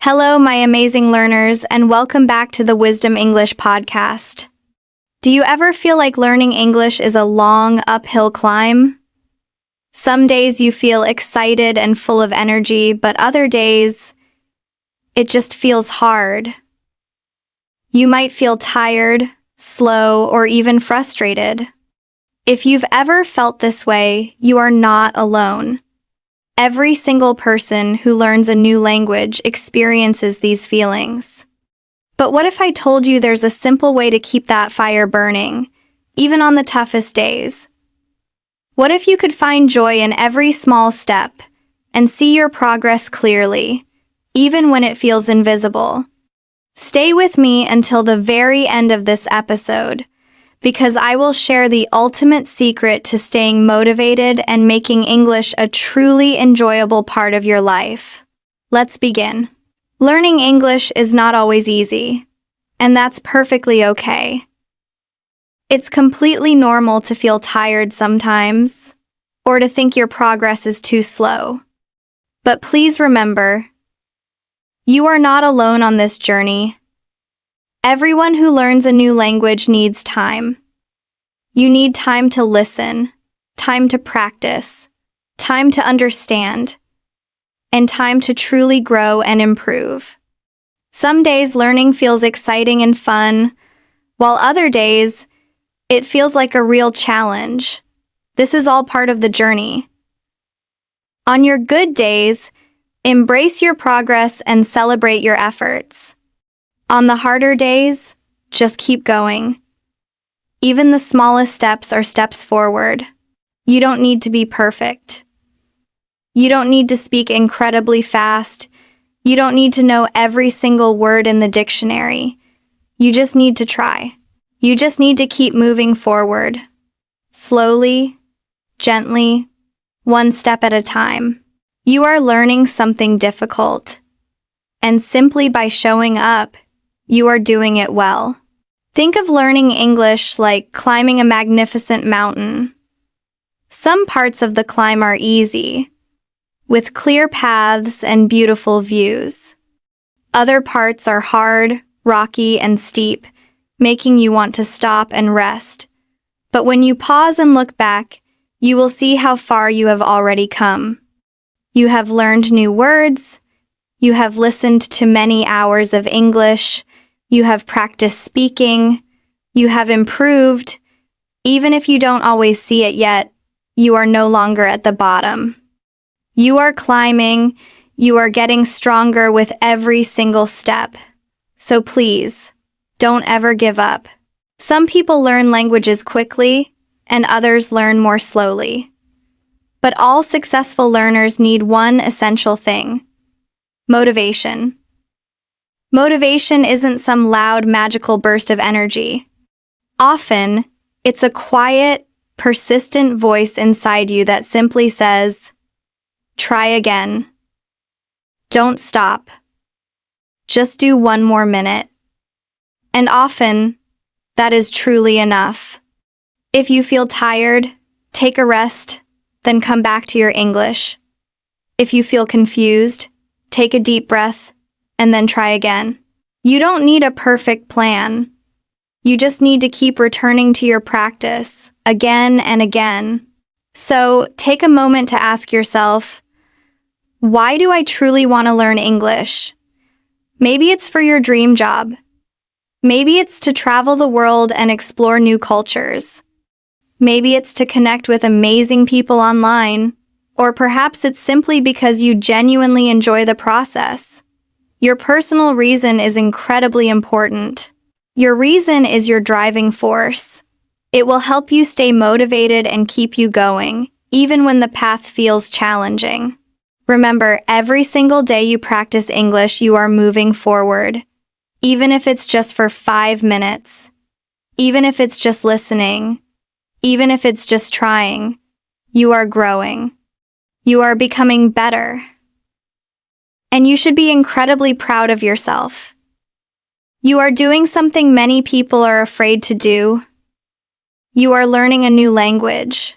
Hello, my amazing learners, and welcome back to the Wisdom English podcast. Do you ever feel like learning English is a long, uphill climb? Some days you feel excited and full of energy, but other days, it just feels hard. You might feel tired, slow, or even frustrated. If you've ever felt this way, you are not alone. Every single person who learns a new language experiences these feelings. But what if I told you there's a simple way to keep that fire burning, even on the toughest days? What if you could find joy in every small step and see your progress clearly, even when it feels invisible? Stay with me until the very end of this episode, because I will share the ultimate secret to staying motivated and making English a truly enjoyable part of your life. Let's begin. Learning English is not always easy, and that's perfectly okay. It's completely normal to feel tired sometimes, or to think your progress is too slow. But please remember, you are not alone on this journey. Everyone who learns a new language needs time. You need time to listen, time to practice, time to understand, and time to truly grow and improve. Some days learning feels exciting and fun, while other days it feels like a real challenge. This is all part of the journey. On your good days, embrace your progress and celebrate your efforts. On the harder days, just keep going. Even the smallest steps are steps forward. You don't need to be perfect. You don't need to speak incredibly fast. You don't need to know every single word in the dictionary. You just need to try. You just need to keep moving forward. Slowly, gently, one step at a time. You are learning something difficult. And simply by showing up, you are doing it well. Think of learning English like climbing a magnificent mountain. Some parts of the climb are easy, with clear paths and beautiful views. Other parts are hard, rocky, and steep, making you want to stop and rest. But when you pause and look back, you will see how far you have already come. You have learned new words. You have listened to many hours of English. You have practiced speaking. You have improved. Even if you don't always see it yet, you are no longer at the bottom. You are climbing. You are getting stronger with every single step. So please, don't ever give up. Some people learn languages quickly, and others learn more slowly. But all successful learners need one essential thing: motivation. Motivation isn't some loud, magical burst of energy. Often, it's a quiet, persistent voice inside you that simply says, "Try again. Don't stop. Just do one more minute." And often, that is truly enough. If you feel tired, take a rest, then come back to your English. If you feel confused, take a deep breath, and then try again. You don't need a perfect plan. You just need to keep returning to your practice again and again. So take a moment to ask yourself, why do I truly want to learn English? Maybe it's for your dream job. Maybe it's to travel the world and explore new cultures. Maybe it's to connect with amazing people online. Or perhaps it's simply because you genuinely enjoy the process. Your personal reason is incredibly important. Your reason is your driving force. It will help you stay motivated and keep you going, even when the path feels challenging. Remember, every single day you practice English, you are moving forward. Even if it's just for 5 minutes. Even if it's just listening. Even if it's just trying. You are growing. You are becoming better. And you should be incredibly proud of yourself. You are doing something many people are afraid to do. You are learning a new language.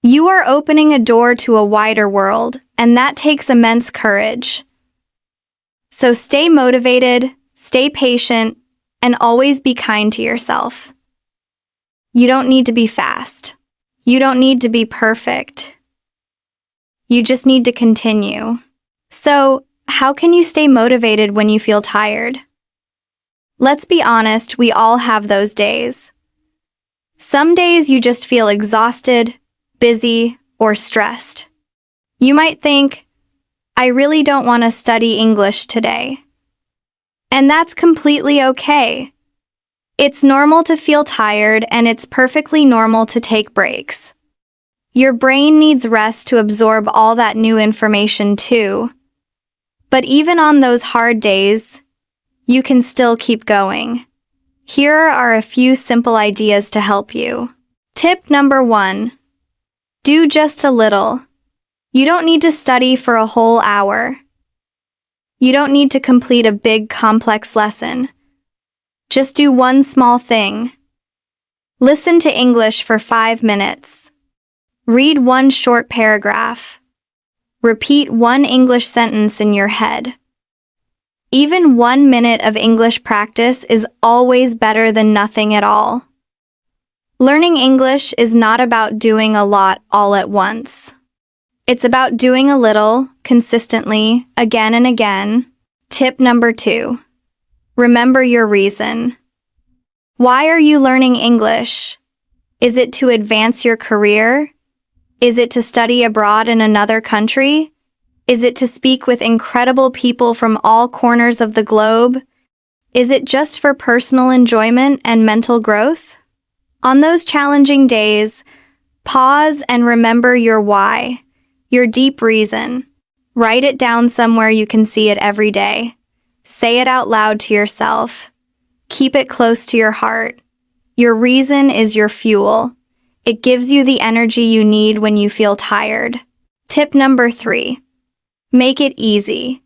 You are opening a door to a wider world, and that takes immense courage. So stay motivated, stay patient, and always be kind to yourself. You don't need to be fast. You don't need to be perfect. You just need to continue. So, how can you stay motivated when you feel tired? Let's be honest, we all have those days. Some days you just feel exhausted, busy, or stressed. You might think, I really don't want to study English today. And that's completely okay. It's normal to feel tired, and it's perfectly normal to take breaks. Your brain needs rest to absorb all that new information too. But even on those hard days, you can still keep going. Here are a few simple ideas to help you. Tip number 1. Do just a little. You don't need to study for a whole hour. You don't need to complete a big, complex lesson. Just do one small thing. Listen to English for 5 minutes. Read one short paragraph. Repeat one English sentence in your head. Even 1 minute of English practice is always better than nothing at all. Learning English is not about doing a lot all at once. It's about doing a little, consistently, again and again. Tip number 2. Remember your reason. Why are you learning English? Is it to advance your career? Is it to study abroad in another country? Is it to speak with incredible people from all corners of the globe? Is it just for personal enjoyment and mental growth? On those challenging days, pause and remember your why, your deep reason. Write it down somewhere you can see it every day. Say it out loud to yourself. Keep it close to your heart. Your reason is your fuel. It gives you the energy you need when you feel tired. Tip number 3. Make it easy.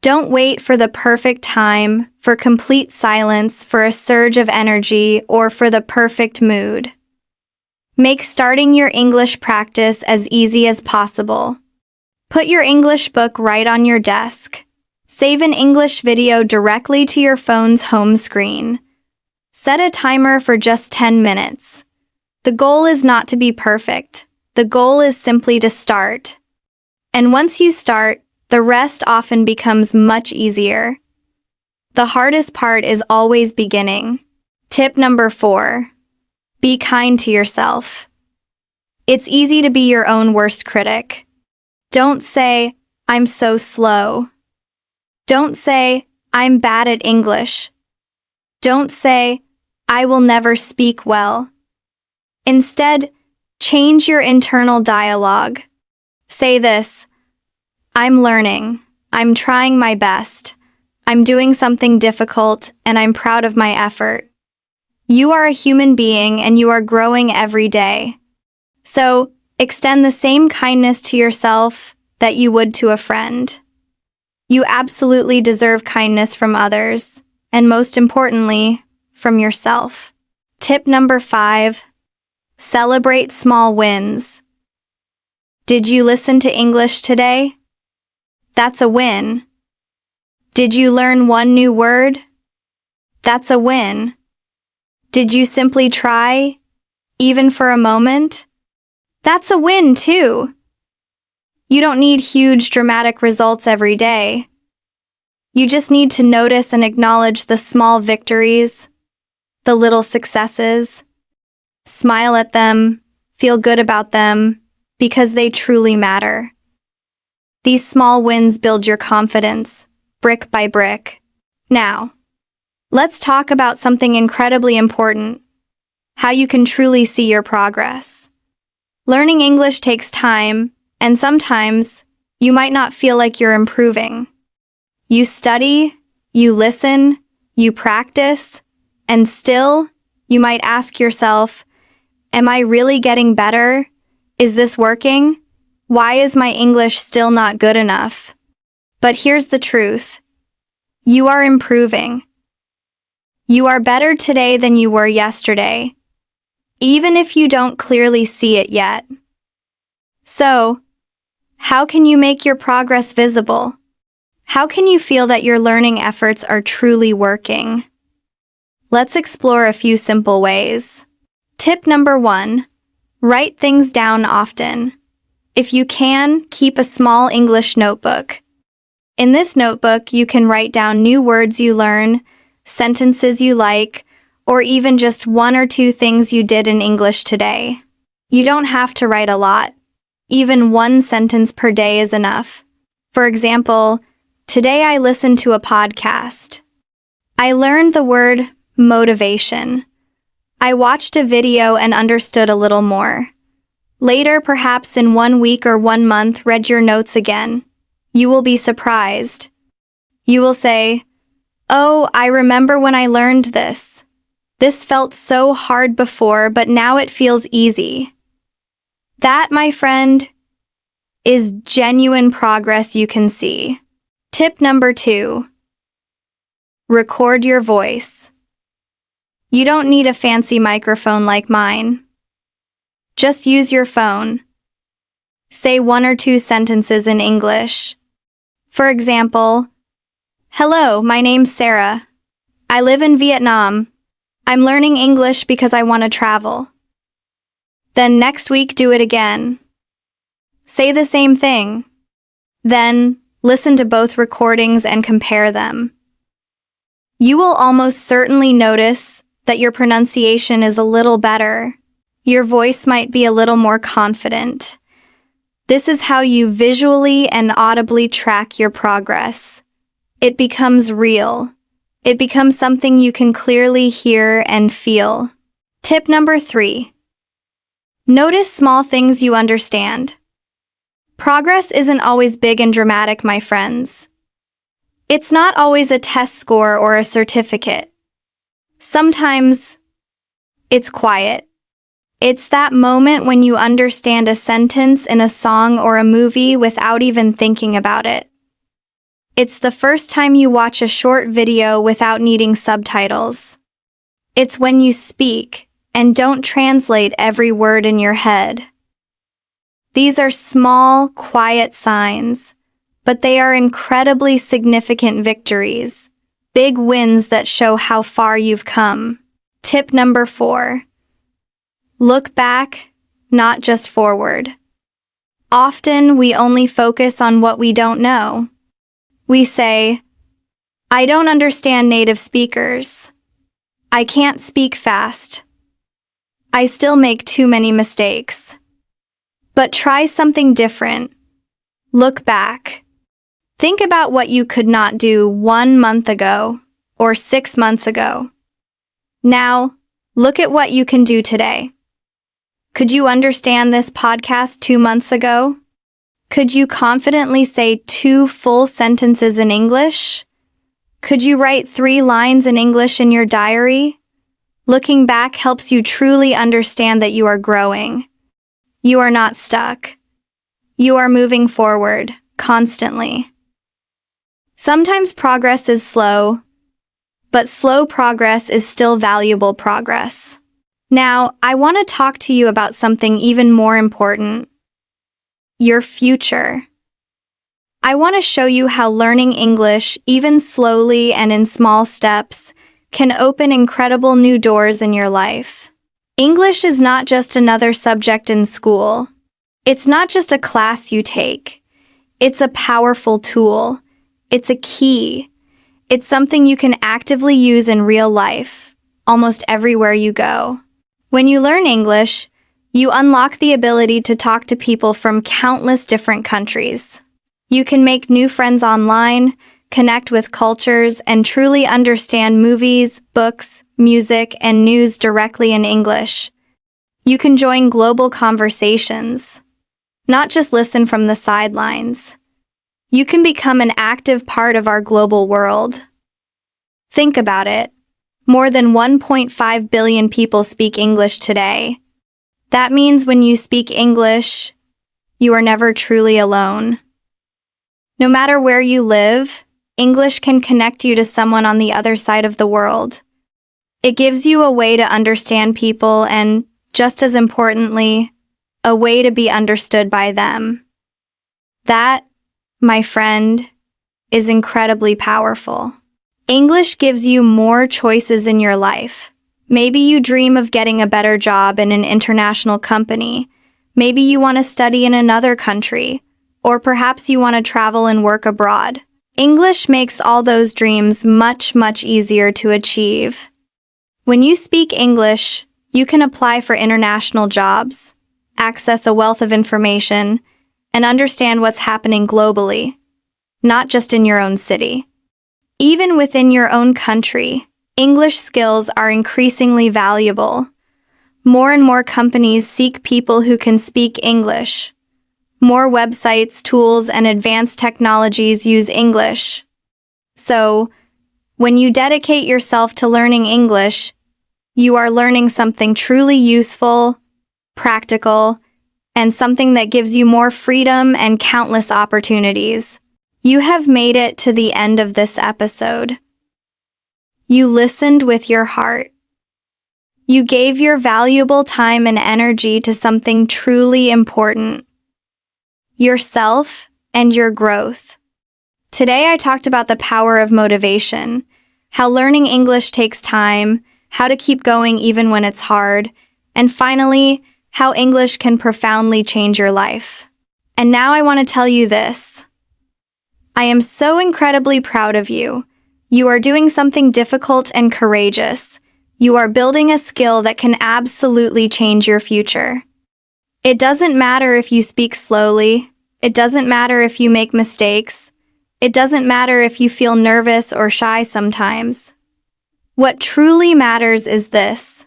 Don't wait for the perfect time, for complete silence, for a surge of energy, or for the perfect mood. Make starting your English practice as easy as possible. Put your English book right on your desk. Save an English video directly to your phone's home screen. Set a timer for just 10 minutes. The goal is not to be perfect. The goal is simply to start. And once you start, the rest often becomes much easier. The hardest part is always beginning. Tip number 4. Be kind to yourself. It's easy to be your own worst critic. Don't say, I'm so slow. Don't say, I'm bad at English. Don't say, I will never speak well. Instead, change your internal dialogue. Say this, I'm learning. I'm trying my best. I'm doing something difficult, and I'm proud of my effort. You are a human being, and you are growing every day. So, extend the same kindness to yourself that you would to a friend. You absolutely deserve kindness from others, and most importantly, from yourself. Tip number 5. Celebrate small wins. Did you listen to English today? That's a win. Did you learn one new word? That's a win. Did you simply try, even for a moment? That's a win too. You don't need huge dramatic results every day. You just need to notice and acknowledge the small victories, the little successes. Smile at them, feel good about them, because they truly matter. These small wins build your confidence, brick by brick. Now, let's talk about something incredibly important: how you can truly see your progress. Learning English takes time, and sometimes you might not feel like you're improving. You study, you listen, you practice, and still, you might ask yourself, am I really getting better? Is this working? Why is my English still not good enough? But here's the truth. You are improving. You are better today than you were yesterday, even if you don't clearly see it yet. So, how can you make your progress visible? How can you feel that your learning efforts are truly working? Let's explore a few simple ways. Tip number 1. Write things down often. If you can, keep a small English notebook. In this notebook, you can write down new words you learn, sentences you like, or even just 1 or 2 things you did in English today. You don't have to write a lot. Even 1 sentence per day is enough. For example, today I listened to a podcast. I learned the word motivation. I watched a video and understood a little more. Later, perhaps in 1 week or 1 month, read your notes again. You will be surprised. You will say, "Oh, I remember when I learned this. This felt so hard before, but now it feels easy." That, my friend, is genuine progress you can see. Tip number 2. Record your voice. You don't need a fancy microphone like mine. Just use your phone. Say 1 or 2 sentences in English. For example, "Hello, my name's Sarah. I live in Vietnam. I'm learning English because I want to travel." Then next week, do it again. Say the same thing. Then listen to both recordings and compare them. You will almost certainly notice that your pronunciation is a little better. Your voice might be a little more confident. This is how you visually and audibly track your progress. It becomes real. It becomes something you can clearly hear and feel. Tip number 3. Notice small things you understand. Progress isn't always big and dramatic, my friends. It's not always a test score or a certificate. Sometimes it's quiet. It's that moment when you understand a sentence in a song or a movie without even thinking about it. It's the first time you watch a short video without needing subtitles. It's when you speak and don't translate every word in your head. These are small, quiet signs, but they are incredibly significant victories, big wins that show how far you've come. Tip number 4. Look back, not just forward. Often, we only focus on what we don't know. We say, "I don't understand native speakers. I can't speak fast. I still make too many mistakes." But try something different. Look back. Think about what you could not do 1 month ago or 6 months ago. Now, look at what you can do today. Could you understand this podcast 2 months ago? Could you confidently say 2 full sentences in English? Could you write 3 lines in English in your diary? Looking back helps you truly understand that you are growing. You are not stuck. You are moving forward, constantly. Sometimes progress is slow, but slow progress is still valuable progress. Now, I want to talk to you about something even more important: your future. I want to show you how learning English, even slowly and in small steps, can open incredible new doors in your life. English is not just another subject in school. It's not just a class you take. It's a powerful tool. It's a key. It's something you can actively use in real life, almost everywhere you go. When you learn English, you unlock the ability to talk to people from countless different countries. You can make new friends online, connect with cultures, and truly understand movies, books, music, and news directly in English. You can join global conversations, not just listen from the sidelines. You can become an active part of our global world. Think about it. More than 1.5 billion people speak English today. That means when you speak English, you are never truly alone. No matter where you live, English can connect you to someone on the other side of the world. It gives you a way to understand people and, just as importantly, a way to be understood by them. That, my friend, is incredibly powerful. English gives you more choices in your life. Maybe you dream of getting a better job in an international company. Maybe you want to study in another country, or perhaps you want to travel and work abroad. English makes all those dreams much, much easier to achieve. When you speak English, you can apply for international jobs, access a wealth of information, and understand what's happening globally, not just in your own city. Even within your own country, English skills are increasingly valuable. More and more companies seek people who can speak English. More websites, tools, and advanced technologies use English. So, when you dedicate yourself to learning English, you are learning something truly useful, practical, and something that gives you more freedom and countless opportunities. You have made it to the end of this episode. You listened with your heart. You gave your valuable time and energy to something truly important: yourself and your growth. Today I talked about the power of motivation, how learning English takes time, how to keep going even when it's hard, and finally, how English can profoundly change your life. And now I want to tell you this. I am so incredibly proud of you. You are doing something difficult and courageous. You are building a skill that can absolutely change your future. It doesn't matter if you speak slowly. It doesn't matter if you make mistakes. It doesn't matter if you feel nervous or shy sometimes. What truly matters is this: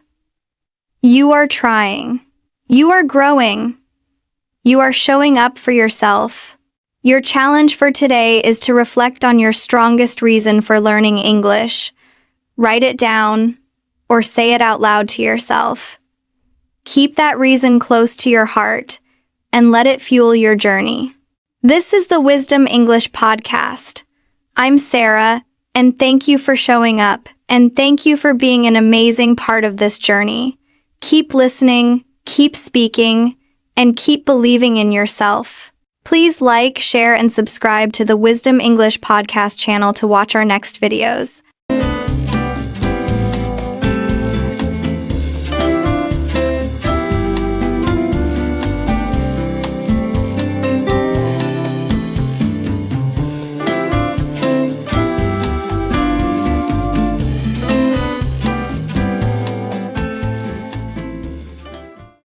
you are trying. You are growing. You are showing up for yourself. Your challenge for today is to reflect on your strongest reason for learning English. Write it down or say it out loud to yourself. Keep that reason close to your heart and let it fuel your journey. This is the Wisdom English Podcast. I'm Sarah, and thank you for showing up, and thank you for being an amazing part of this journey. Keep listening, keep speaking, and keep believing in yourself. Please like, share, and subscribe to the Wisdom English Podcast channel to watch our next videos.